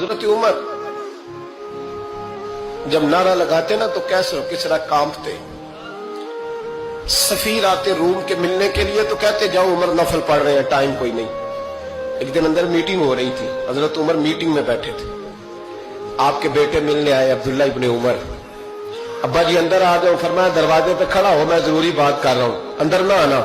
हजरत उमर जब नारा लगाते ना तो कैसर किसरा कांपते। सफीर आते रूम के मिलने के लिए तो कहते जाओ उमर नफल पढ़ रहे हैं, टाइम कोई नहीं। एक दिन अंदर मीटिंग हो रही थी, हजरत उमर मीटिंग में बैठे थे। आपके बेटे मिलने आए अब्दुल्ला इब्ने उमर। अब्बा जी अंदर आ जाओ, फरमाया दरवाजे पे खड़ा हो, मैं जरूरी बात कर रहा हूं, अंदर ना आना।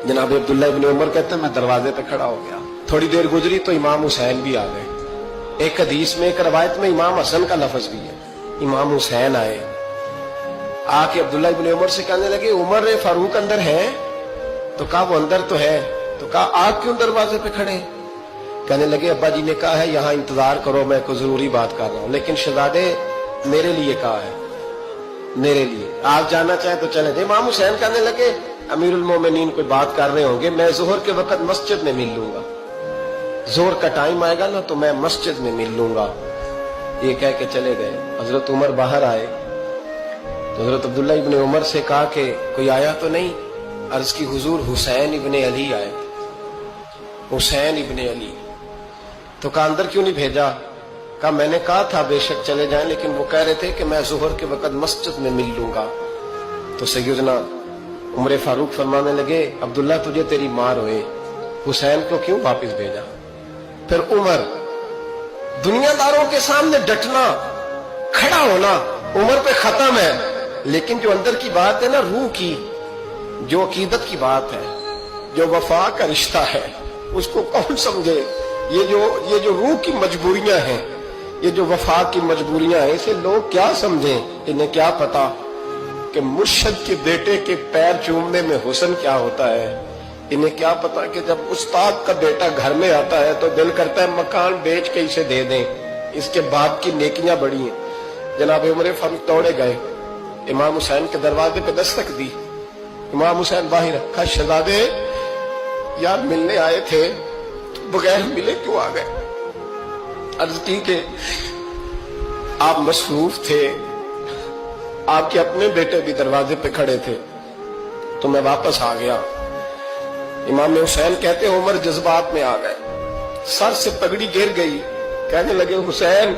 जनाब अब्दुल्ला इब्ने उमर कहते मैं दरवाजे पे खड़ा हो गया। थोड़ी देर गुजरी तो इमाम हुसैन भी आ गए। एक हदीस में, एक रवायत में इमाम हसन का लफ्ज भी है। इमाम हुसैन आए, आके अब्दुल्ला इब्ने उमर से कहने लगे उमर फारूक अंदर है? तो कहा वो अंदर तो है। तो कहा आप क्यों दरवाजे पे खड़े? कहने लगे अब्बा जी ने कहा है यहाँ इंतजार करो, मैं कोई जरूरी बात कर रहा हूँ, लेकिन शहजादे मेरे लिए कहा है, मेरे लिए आप जाना चाहे तो चले जाए। इमाम हुसैन कहने लगे अमीरुल मोमिनीन कोई बात कर रहे होंगे, मैं जोहर के वक्त मस्जिद में मिल लूंगा, जोहर का टाइम आएगा ना तो मैं मस्जिद में मिल लूंगा। ये कह के चले गए। हजरत उमर बाहर आए तो हजरत अब्दुल्ला इब्ने उमर से कहा कि कोई आया तो नहीं? अर्ज की हुजूर हुसैन इब्ने अली आए। हुसैन इब्ने अली। तो कहा अंदर क्यों नहीं भेजा? कहा मैंने कहा था बेशक चले जाएं, लेकिन वो कह रहे थे कि मैं जोहर के वक्त मस्जिद में मिल लूंगा। तो सैयदना उमर फारूक फरमाने लगे अब्दुल्ला तुझे तेरी मार होए, हुसैन को क्यों वापस भेजा? फिर उमर दुनियादारों के सामने डटना, खड़ा होना उमर पे खत्म है, लेकिन जो अंदर की बात है ना, रूह की, जो अकीदत की बात है, जो वफा का रिश्ता है, उसको कौन समझे? ये जो रूह की मजबूरियां हैं, ये जो वफा की मजबूरियां हैं, इसे लोग क्या समझें? इन्हें क्या पता कि मुर्शद के बेटे के पैर चूमने में हुस्न क्या होता है? इन्हें क्या पता कि जब उस्ताद का बेटा घर में आता है तो दिल करता है मकान बेच के इसे दे दें, इसके बाप की नेकियां बड़ी हैं। जनाब उमर फारूक दौड़े गए, इमाम हुसैन के दरवाजे पे दस्तक दी। इमाम हुसैन बाहर रखा, शहजादे यार मिलने आए थे तो बगैर मिले क्यों आ गए? अर्ज की कि आप मसरूफ थे, आपके अपने बेटे भी दरवाजे पे खड़े थे, तो मैं वापस आ गया। इमाम हुसैन कहते उमर जज्बात में आ गए, सर से पगड़ी गिर गई। कहने लगे हुसैन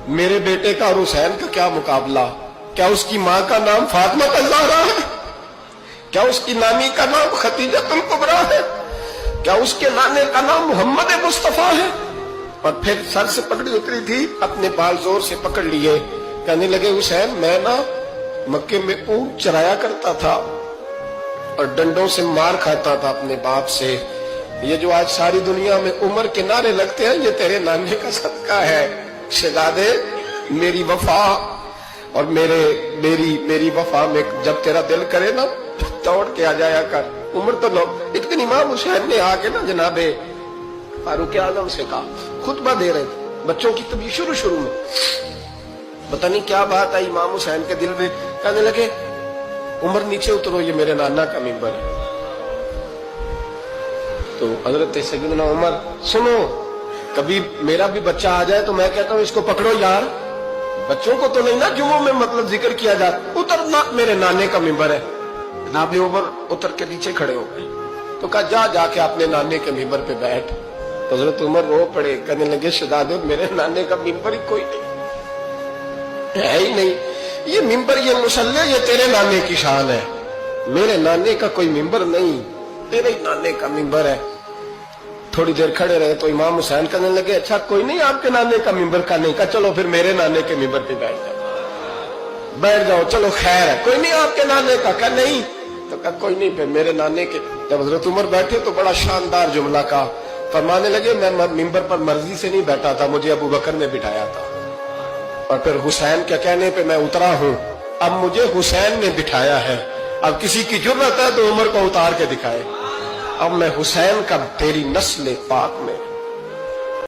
मेरे बेटे का और हुसैन का क्या मुकाबला? क्या उसकी माँ का नाम फातिमा ज़हरा है? क्या उसकी नानी का नाम खतीजतुल कुबरा है? क्या उसके नाने का नाम मोहम्मद मुस्तफा है? और फिर सर से पगड़ी उतरी थी, अपने बाल जोर से पकड़ लिए। कहने लगे हुसैन मैं ना मक्के में ऊंट चराया करता था और डंडों से मार खाता था अपने बाप से। ये जो आज सारी दुनिया में उमर के नारे लगते हैं, ये तेरे नाने का सदका है। शहजादे मेरी वफा और मेरी वफा में जब तेरा दिल करे ना दौड़ के आ जाया कर। उमर तो लो। एक दिन इमाम हुसैन ने आके ना जनाबे फारूक आजम से कहा, खुतबा दे रहे थे बच्चों की तभी शुरू में, पता नहीं क्या बात आई इमाम हुसैन के दिल में। कहने लगे उमर नीचे उतरो, ये मेरे नाना का मिंबर है। तो हजरत सैयदना उमर सुनो, कभी मेरा भी बच्चा आ जाए तो मैं कहता हूँ इसको पकड़ो यार, बच्चों को तो नहीं ना जुम्मों में मतलब जिक्र किया जाता, उतरना मेरे नाने का मिंबर है। जनाब उमर उतर के नीचे खड़े हो गए। तो कहा जाके अपने नाने के मिंबर पे बैठ। तो हजरत उमर रो पड़े, कहने लगे शहजादे मेरे नाने का मिंबर ही कोई नहीं है ही नहीं, ये मिंबर ये मुसल्ले ये तेरे नाने की शान है, मेरे नाने का कोई मिंबर नहीं, तेरे ही नाने का मिंबर है। थोड़ी देर खड़े रहे तो इमाम हुसैन कहने लगे अच्छा कोई नहीं आपके नाने का मिंबर का नहीं? का चलो फिर मेरे नाने के मिंबर पे बैठ जाओ, चलो खैर है, कोई नहीं आपके नाने का? का नहीं। तो कहा कोई नहीं फिर मेरे नाने के। जब हजरत उमर बैठे तो बड़ा शानदार जुमला का फरमाने लगे मैं मिंबर पर मर्जी से नहीं बैठा था, मुझे अबू बकर ने बिठाया था, और फिर हुसैन के कहने पे मैं उतरा हूं, अब मुझे हुसैन ने बिठाया है। अब किसी की जुर्रत है तो उमर को उतार के दिखाए, अब मैं हुसैन का तेरी नस्ल पाक में